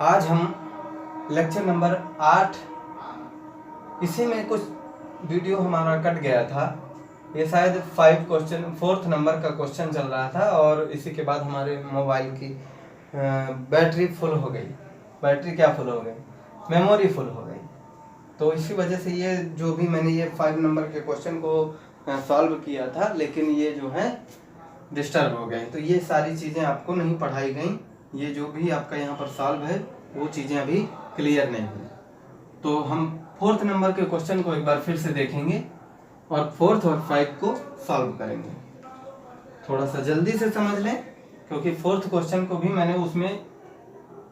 आज हम lecture number 8, इसी में कुछ वीडियो हमारा कट गया था। ये शायद 4th नंबर का क्वेश्चन चल रहा था और इसी के बाद हमारे मोबाइल की बैटरी फुल हो गई। बैटरी क्या फुल हो गई? मेमोरी फुल हो गई। तो इसी वजह से ये जो भी मैंने ये 5 नंबर के क्वेश्चन को सॉल्व किया था, लेकिन ये जो है डिस्टर्ब हो गए। तो ये सारी चीज़ें आपको नहीं पढ़ाई गई। ये जो भी आपका यहाँ पर सॉल्व है वो चीज़ें अभी क्लियर नहीं हुई। तो हम 4th नंबर के क्वेश्चन को एक बार फिर से देखेंगे और 4th और 5 को सॉल्व करेंगे। थोड़ा सा जल्दी से समझ लें, क्योंकि 4th क्वेश्चन को भी मैंने उसमें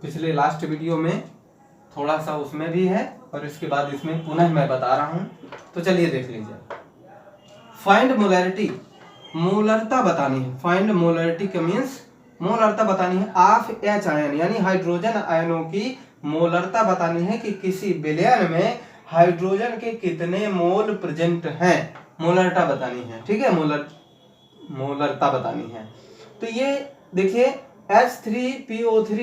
पिछले लास्ट वीडियो में थोड़ा सा उसमें भी है और इसके बाद इसमें पुनः मैं बता रहा हूँ। तो चलिए देख लीजिए। फाइंड मोलैरिटी, मोलरता बतानी है। फाइंड मोलैरिटी का मीन्स मोलरता बतानी है ऑफ एच आयन, यानी हाइड्रोजन आयनों की मोलरता बतानी है कि किसी विलयन में हाइड्रोजन के कितने मोल प्रेजेंट हैं। मोलरता बतानी है, ठीक है, मोलरता बतानी है। तो ये देखिए H3PO3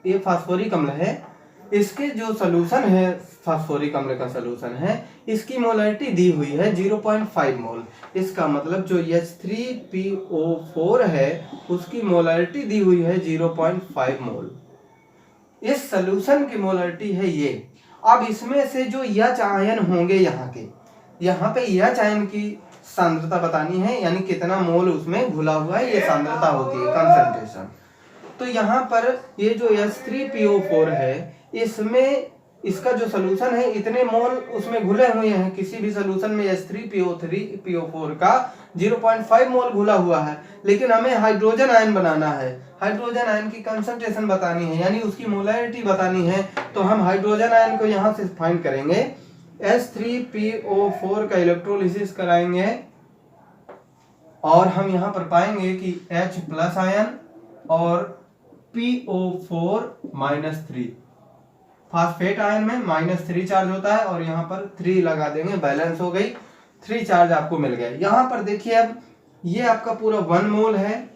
ये फास्फोरिक अम्ल है। इसके जो सोल्यूशन है, फास्फोरिक अम्ल का सोल्यूशन है, इसकी मोलैरिटी दी हुई है 0.5 मोल। इसका मतलब जो H3PO4 है उसकी मोलैरिटी दी हुई है 0.5 मोल। इस सोल्यूशन की मोलैरिटी है ये। अब इसमें से जो H आयन होंगे यहाँ पे H आयन की सांद्रता बतानी है, यानी कितना मोल उसमें घुला हुआ है, ये सांद्रता होती है, कंसंट्रेशन। तो यहाँ पर ये जो H3PO4 है, इसमें इसका जो सोल्यूशन है इतने मोल उसमें घुले हुए हैं। किसी भी सोल्यूशन में H3PO4 का 0.5 मोल घुला हुआ है, लेकिन हमें हाइड्रोजन आयन बनाना है। हाइड्रोजन आयन की कंसंट्रेशन बतानी है, यानी उसकी मोलैरिटी बतानी है। तो हम हाइड्रोजन आयन को यहाँ से फाइंड करेंगे। H3PO4 का इलेक्ट्रोलिसिस कराएंगे और हम यहाँ पर पाएंगे कि H+ आयन और PO4-3, फास्फेट आयन में -3 चार्ज होता है और यहाँ पर 3 लगा देंगे, बैलेंस हो गई, 3 चार्ज आपको मिल गया। यहाँ पर देखिए अब ये आपका पूरा 1 मोल है।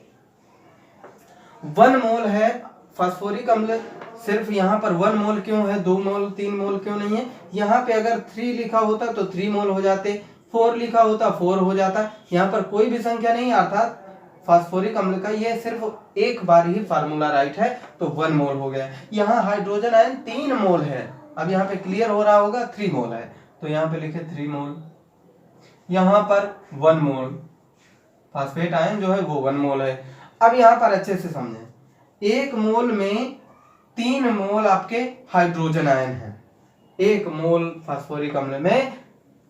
1 मोल है फास्फोरिक अम्ल। सिर्फ यहाँ पर 1 मोल क्यों है, 2 मोल 3 मोल क्यों नहीं है? यहाँ पे अगर 3 लिखा होता तो 3 मोल हो जाते, 4 लिखा होता 4 हो जाता। यहाँ पर कोई भी संख्या नहीं, अर्थात फास्फोरिक अम्ल का ये सिर्फ एक बार ही फार्मूला राइट है, तो 1 मोल हो गया। यहाँ हाइड्रोजन आयन 3 मोल है। अब यहाँ पे क्लियर हो रहा होगा, 3 मोल है, तो यहाँ पे लिखे 3 मोल। यहाँ पर 1 मोल फास्फेट आयन जो है वो 1 मोल है। अब यहाँ पर अच्छे से समझें, 1 मोल में 3 मोल आपके हाइड्रोजन आयन है। 1 मोल फास्फोरिक अम्ल में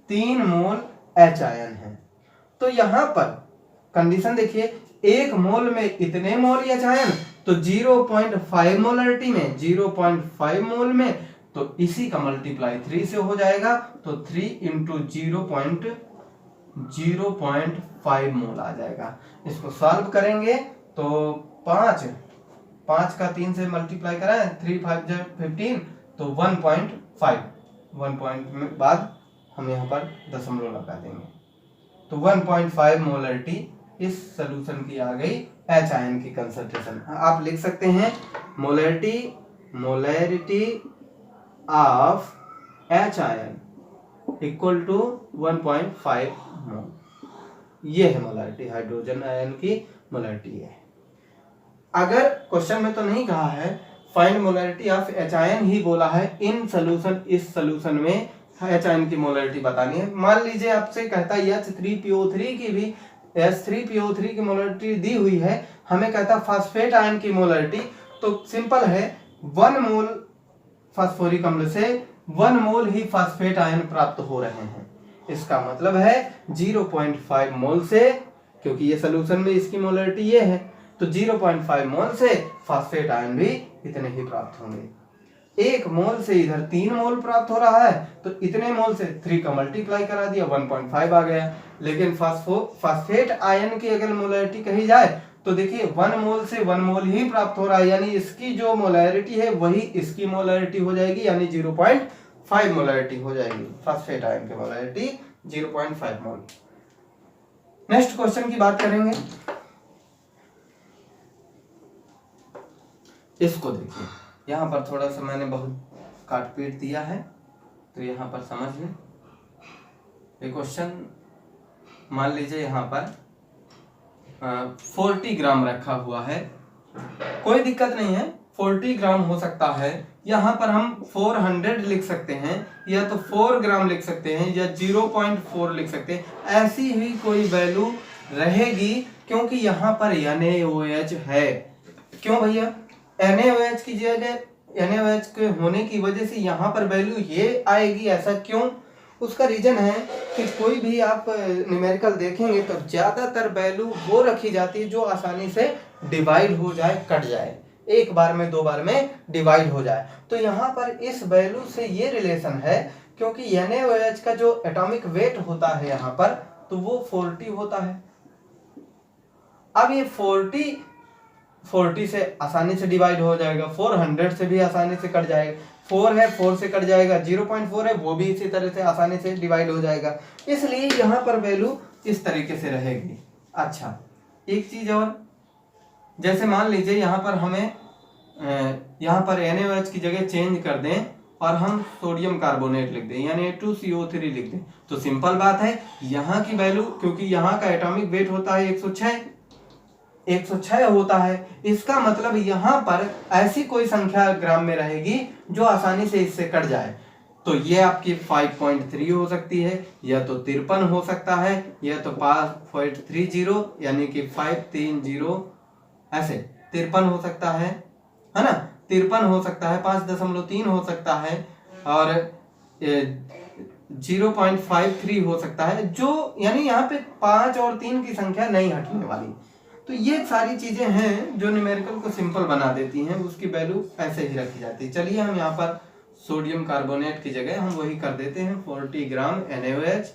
3 मोल H आयन है। तो यहाँ पर कंडीशन देखिए, 1 मोल में इतने मोल H आयन, तो 0.5 मोलरिटी में 0.5 मोल में, तो इसी का मल्टीप्लाई 3 से हो जाएगा, तो 3 × 0.5 मोल आ जाएगा। इसको सॉल्व करेंगे तो 5 का 3 से मल्टीप्लाई कराएं, 3 5 15, तो 1.5, 1 पॉइंट में बाद हम यहाँ पर दशमलव लगा देंगे, तो 1.5 मोलरिटी इस सॉल्यूशन की आ गई H आयन की कंसंट्रेशन। आप लिख सकते हैं molarity of H ion equal to 1.5 mole. ये है मोलैरिटी, हाइड्रोजन आयन की मोलैरिटी है। अगर क्वेश्चन में तो नहीं कहा है find molarity of H ion ही बोला है इन सॉल्यूशन, इस सॉल्यूशन में H आयन की मोलैरिटी बतानी है। मान लीजिए आपसे कहता है H3PO3 की भी, H3PO3 की मोलैरिटी दी हुई है, हमें कहता है फास्फेट आयन की मोलैरिटी। तो सिंपल है, 1 मोल फास्फोरिक अम्ल से 1 मोल ही फास्फेट आयन प्राप्त हो रहे हैं। इसका मतलब है 0.5 मोल से, क्योंकि ये सॉल्यूशन में इसकी मोलैरिटी ये है, तो 0.5 मोल से फास्फेट आयन भी इतने ही प्राप्त होंगे। 1 मोल से इधर 3 मोल प्राप्त हो रहा है, तो इतने मोल से 3 का मल्टीप्लाई करा दिया, 1.5 आ गया। लेकिन फास्फेट आयन की अगर मोलैरिटी कही जाए तो देखिए 1 मोल से 1 मोल ही प्राप्त हो रहा है, यानी इसकी जो मोलैरिटी है वही इसकी मोलैरिटी हो जाएगी, यानी 0.5 मोलैरिटी हो जाएगी। फास्फेट आयन की मोलैरिटी 0.5 मोल। नेक्स्ट क्वेश्चन की बात करेंगे। इसको देखिए, यहाँ पर थोड़ा सा मैंने बहुत काट पीट दिया है, तो यहाँ पर समझ लें। ये क्वेश्चन मान लीजिए यहाँ पर 40 ग्राम रखा हुआ है, कोई दिक्कत नहीं है, 40 ग्राम हो सकता है। यहाँ पर हम 400 लिख सकते हैं, या तो 4 ग्राम लिख सकते हैं, या 0.4 लिख सकते हैं, ऐसी ही कोई वैल्यू रहेगी, क्योंकि यहाँ पर NaOH है। क्यों भैया? NaOH की जगह NaOH के होने की वजह से यहाँ पर वैल्यू ये आएगी, ऐसा क्यों? उसका रीजन है कि कोई भी आप न्यूमेरिकल देखेंगे तो ज्यादातर वैल्यू वो रखी जाती है जो आसानी से डिवाइड हो जाए, कट जाए, एक बार में 2 बार में डिवाइड हो जाए। तो यहाँ पर इस वैल्यू से ये रिलेशन है, क्योंकि NaOH का जो एटॉमिक वेट होता है यहाँ पर, तो वो 40 होता है। अब ये 40 से आसानी से डिवाइड हो जाएगा, 400 से भी आसानी से कट जाएगा, 4 है 4 से कट जाएगा, 0.4 है वो भी इसी तरह से आसानी से डिवाइड हो जाएगा, इसलिए यहाँ पर वैल्यू इस तरीके से रहेगी। अच्छा, एक चीज और, जैसे मान लीजिए यहाँ पर हमें यहाँ पर NaOH की जगह चेंज कर दें और हम सोडियम कार्बोनेट लिख दें, यानी 2CO3 लिख दें, तो सिंपल बात है, यहाँ की वैल्यू, क्योंकि यहाँ का एटॉमिक वेट होता है 106 होता है, इसका मतलब यहाँ पर ऐसी कोई संख्या ग्राम में रहेगी जो आसानी से इससे कट जाए। तो ये आपकी 5.3 हो सकती है, या तो 53 हो सकता है, या तो 5.30 यानी कि 530 ऐसे 53 हो सकता है ना, 53 हो सकता है, 5.3 हो सकता है, और 0.53 हो सकता है, जो यानी यहाँ पे 5 और 3 की संख्या नहीं हटने वाली। तो ये सारी चीजें हैं जो न्यूमेरिकल को सिंपल बना देती हैं, उसकी वैल्यू ऐसे ही रखी जाती है। चलिए हम यहाँ पर सोडियम कार्बोनेट की जगह हम वही कर देते हैं, 40 ग्राम NaOH।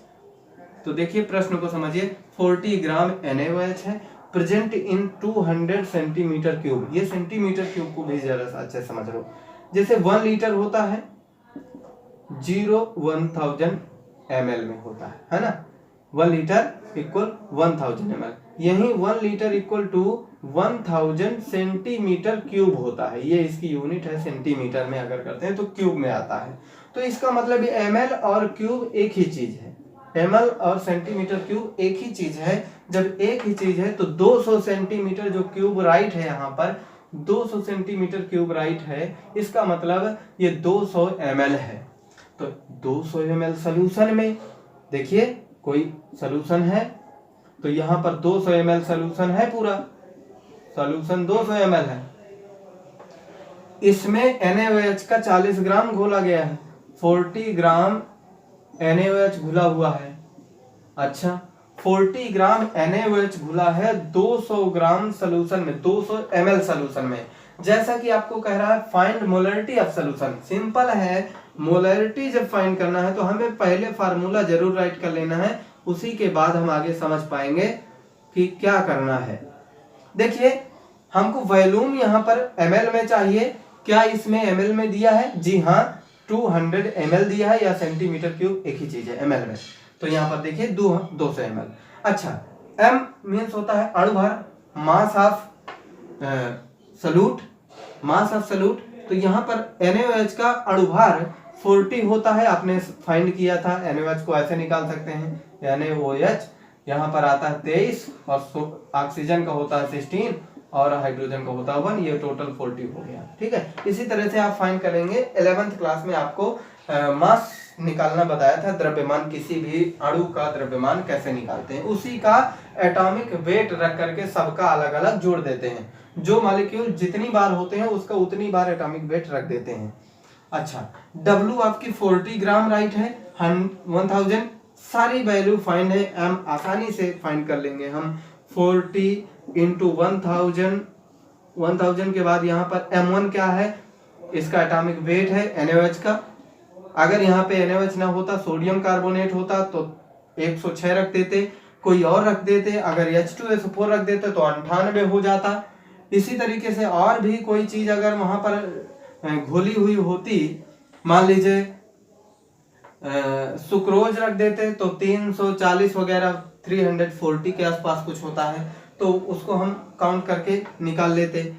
तो देखिए प्रश्न को समझिए, 40 ग्राम NaOH है, प्रेजेंट इन 200 सेंटीमीटर क्यूब। ये सेंटीमीटर क्यूब को भी जरा सा अच्छे समझ लो, जैसे 1 लीटर होता है 1000 ml में होता है ना, 1 लीटर इक्वल 1000 ml, यही 1 litre equal to 1000 centimetre cube होता है। ये इसकी यूनिट है, सेंटीमीटर में अगर करते हैं तो क्यूब में आता है। तो इसका मतलब ये ml और क्यूब एक ही चीज है, ml और सेंटीमीटर क्यूब एक ही चीज है। जब एक ही चीज है तो 200 सेंटीमीटर जो क्यूब राइट है, यहाँ पर 200 सेंटीमीटर क्यूब राइट है, इसका मतलब ये 200 ml है। तो 200 ml सोल्यूशन में, देखिए कोई सोल्यूशन है, तो यहाँ पर 200 ml सोल्यूशन है, पूरा सोल्यूशन 200 ml है, इसमें NaOH का 40 ग्राम घोला गया है, 40 ग्राम NaOH घुला हुआ है। अच्छा, 40 ग्राम NaOH घुला है 200 ग्राम सोल्यूशन में, 200 ml सोल्यूशन में। जैसा कि आपको कह रहा है find molarity of solution, simple है, मोलरिटी जब फाइंड करना है तो हमें पहले फार्मूला जरूर राइट कर लेना है, उसी के बाद हम आगे समझ पाएंगे कि क्या करना है। देखिए हमको वॉल्यूम यहाँ पर ml में चाहिए, क्या इसमें ml में दिया है? जी हाँ, 200 ml दिया है, या सेंटीमीटर क्यूब एक ही चीज है ml में, तो यहाँ पर देखिए 200 ml। अच्छा, m मीन्स होता है अणुभार, mass of solute, mass of solute. तो यहाँ पर NaOH का अणुभार 40 होता है, आपने फाइंड किया था, NaOH को ऐसे निकाल सकते हैं, NaOH यहाँ पर आता है 23, और ऑक्सीजन का होता है 16, और हाइड्रोजन का होता है 1, ये टोटल 40 हो गया। ठीक है, इसी तरह से आप फाइंड करेंगे। 11th क्लास में आपको मास निकालना बताया था, द्रव्यमान, किसी भी अणु का द्रव्यमान कैसे निकालते हैं, उसी का एटॉमिक वेट रख करके सबका अलग अलग जोड़ देते हैं, जो मॉलिक्यूल जितनी बार होते हैं उसका उतनी बार एटॉमिक वेट रख देते हैं। अच्छा, W आपकी 40 ग्राम राइट है, 1000 सारी वैल्यू फाइंड है, m आसानी से फाइंड कर लेंगे हम। 40 इंटू 1000 के बाद यहाँ पर m1 क्या है, इसका एटॉमिक वेट है NaOH का। अगर यहाँ पे NaOH ना होता, सोडियम कार्बोनेट होता, तो 106 रख देते, कोई और रख देते, अगर H2SO4 रख देते तो 98 हो जाता। इसी तरीके से और भी कोई चीज अगर वहां पर घोली हुई होती, मान लीजिए सुक्रोज रख देते तो 340 वगैरह, 340 के आसपास कुछ होता है, तो उसको हम काउंट करके निकाल लेते।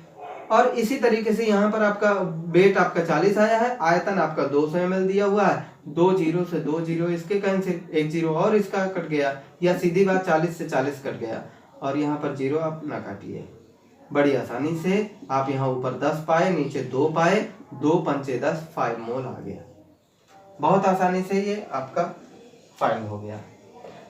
और इसी तरीके से यहाँ पर आपका वेट आपका 40 आया है, आयतन आपका 200 ml दिया हुआ है, 2 जीरो से 2 जीरो इसके कैंसिल, 1 जीरो और इसका कट गया, या सीधी बात 40 से 40 कट गया, और यहाँ पर जीरो आप ना काटिए। बड़ी आसानी से आप यहाँ ऊपर 10 पाए, नीचे 2 पाए, 2 पंचे 10, 5 मोल आ गया। बहुत आसानी से ये आपका फाइंड हो गया।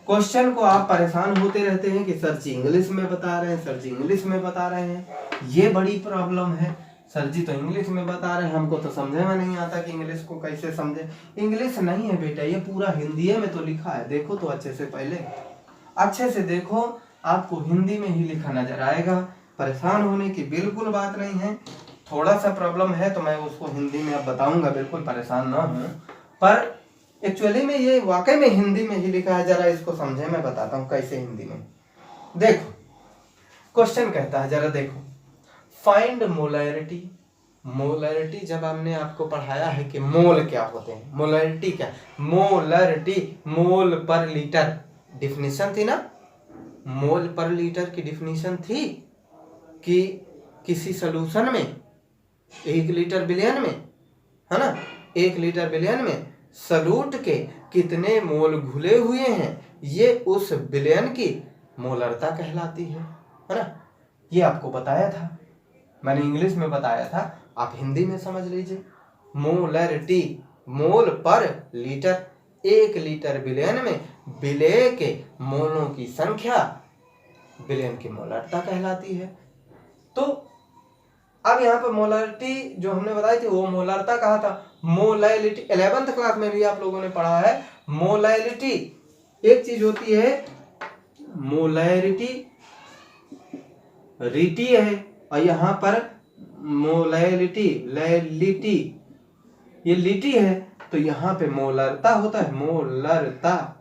क्वेश्चन को आप परेशान होते रहते हैं कि सर जी इंग्लिश में बता रहे हैं, सर जी इंग्लिश में बता रहे हैं, ये बड़ी प्रॉब्लम है। सर जी तो इंग्लिश में बता रहे हैं, हमको तो समझे में नहीं आता कि इंग्लिश को कैसे समझे। इंग्लिश नहीं है बेटा, ये पूरा हिंदी में तो लिखा है, देखो तो अच्छे से, पहले अच्छे से देखो, आपको हिंदी में ही लिखा नजर आएगा। परेशान होने की बिल्कुल बात नहीं है। थोड़ा सा प्रॉब्लम है तो मैं उसको हिंदी में अब बताऊंगा, बिल्कुल परेशान ना हो। पर एक्चुअली में ये वाकई में हिंदी में ही लिखा है, जरा इसको समझे, मैं बताता हूँ कैसे हिंदी में। देखो क्वेश्चन कहता है, जरा देखो, फाइंड मोलैरिटी। मोलैरिटी जब हमने आपको पढ़ाया है कि मोल क्या होते हैं, मोलैरिटी क्या, मोलैरिटी मोल पर लीटर डिफिनीशन थी ना, मोल पर लीटर की डिफिनीशन थी कि किसी सॉल्यूशन में 1 लीटर बिलियन में, है ना, 1 लीटर बिलियन में सॉल्यूट के कितने मोल घुले हुए हैं, ये उस बिलियन की मोलरता कहलाती है ना। ये आपको बताया था, मैंने इंग्लिश में बताया था, आप हिंदी में समझ लीजिए। मोलैरिटी मोल पर लीटर, 1 लीटर बिलियन में विलेय के मोलों की संख्या बिलियन की मोलरता कहलाती है। तो अब यहाँ पर मोलरिटी जो हमने बताई थी वो मोलरता कहा था। मोलैलिटी 11th क्लास में भी आप लोगों ने पढ़ा है। मोलैलिटी एक चीज होती है, मोलैरिटी रीटी है, और यहाँ पर मोलैलिटी लैलिटी ये लिटी है, तो यहाँ पे मोलरता होता है, मोलरता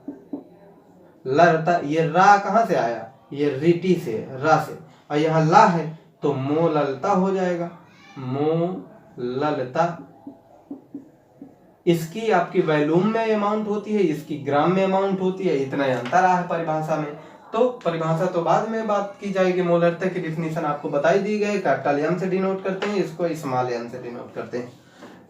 लरता, ये रा कहाँ से आया, ये रीटी से, रा से, और यहाँ ला है तो मोललता हो जाएगा, मोललता। इसकी आपकी वॉल्यूम में अमाउंट होती है, इसकी ग्राम में अमाउंट होती है, इतना अंतर है परिभाषा में। तो परिभाषा तो बाद में बात की जाएगी। मोलरता की डिफिनीशन आपको बताई दी गई, कैपिटल एम से डिनोट करते हैं, इसको स्मॉल एम से डिनोट करते हैं।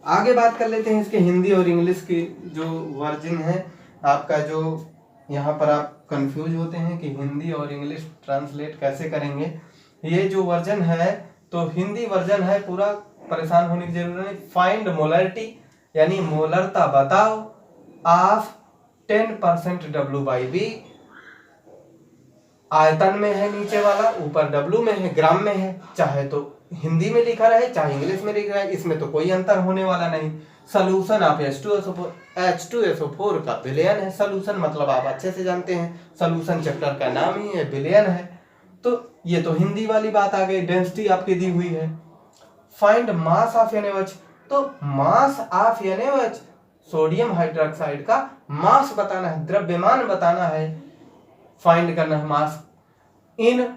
आगे बात कर लेते हैं इसके हिंदी और इंग्लिश की जो वर्जन है आपका, जो यहाँ पर आप कंफ्यूज होते हैं कि हिंदी और इंग्लिश ट्रांसलेट कैसे करेंगे। ये जो वर्जन है तो हिंदी वर्जन है, पूरा परेशान होने की जरूरत नहीं। फाइंड मोलरिटी यानी मोलरता बताओ ऑफ 10% W/V। आयतन में है नीचे वाला, ऊपर W में है, ग्राम में है, चाहे तो हिंदी में लिखा रहे चाहे इंग्लिश में लिखा रहे, इसमें तो कोई अंतर होने वाला नहीं। सोल्यूशन आप H2SO4 का बिलियन है। सोल्यूशन मतलब आप अच्छे से जानते हैं, सोल्यूशन चैप्टर का नाम ही है, बिलियन है। तो ये तो हिंदी वाली बात आ गई। डेंसिटी आपकी दी हुई है। फाइंड मास ऑफ NaOH, तो mass of NaOH sodium hydroxide का मास बताना है, द्रव्यमान बताना है, फाइंड करना है मास इन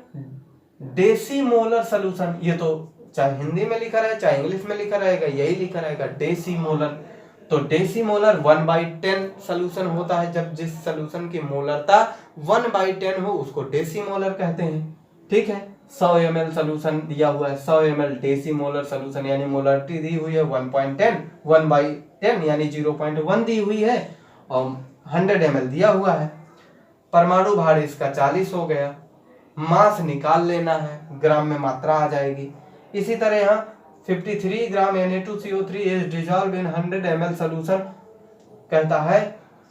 डेसीमोलर सोल्यूशन। ये तो चाहे हिंदी में लिखा रहे चाहे इंग्लिश में लिखा रहेगा, यही लिखा रहेगा डेसीमोलर। तो डेसीमोलर 1/10 सोल्यूशन होता है। जब जिस सोल्यूशन की मोलरता 1/10 हो उसको डेसीमोलर कहते हैं। ठीक है, 100 ml सोल्यूशन दिया हुआ है, 100 ml डेसीमोलर सोल्यूशन यानी मोलरिटी दी हुई है 1/10, 1/10 यानी 0.1 दी हुई है, और 100 ml दिया हुआ है। परमाणु भार इसका 40 हो गया। मास निकाल लेना है, ग्राम में मात्रा आ जाएगी। इसी तरह यहाँ 53 gram Na2CO3 is dissolve in 100 ml solution, कहता है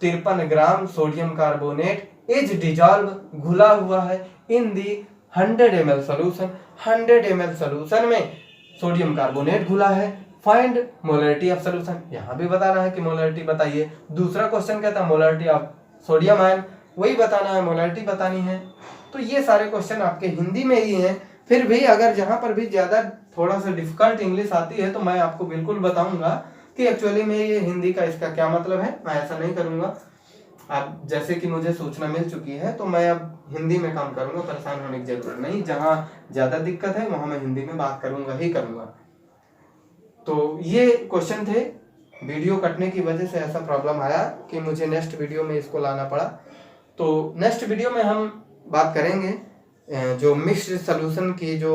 53 gram sodium carbonate is dissolve घुला हुआ है in the 100 ml solution. 100 ml solution में सोडियम कार्बोनेट घुला है। फाइंड मोलरिटी ऑफ सोल्यूशन, यहाँ भी बताना है कि मोलरिटी बताइए। दूसरा क्वेश्चन कहता है मोलरिटी ऑफ सोडियम आयन, वही बताना है, मोलरिटी बतानी है। तो ये सारे क्वेश्चन आपके हिंदी में ही हैं। फिर भी अगर जहां पर भी ज्यादा थोड़ा सा डिफिकल्ट इंग्लिश आती है तो मैं आपको बिल्कुल बताऊंगा कि एक्चुअली में ये हिंदी का इसका क्या मतलब है। मैं ऐसा नहीं करूंगा, आप जैसे कि मुझे सूचना मिल चुकी है तो मैं अब हिंदी में काम करूंगा, परेशान होने की जरूरत नहीं। जहां ज्यादा दिक्कत है वहां मैं हिंदी में बात करूंगा ही करूंगा। तो ये क्वेश्चन थे, वीडियो कटने की वजह से ऐसा प्रॉब्लम आया कि मुझे नेक्स्ट वीडियो में इसको लाना पड़ा। तो नेक्स्ट वीडियो में हम बात करेंगे जो मिक्स्ड सॉल्यूशन की जो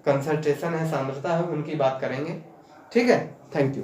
कंसंट्रेशन है, सांद्रता है, उनकी बात करेंगे। ठीक है, थैंक यू।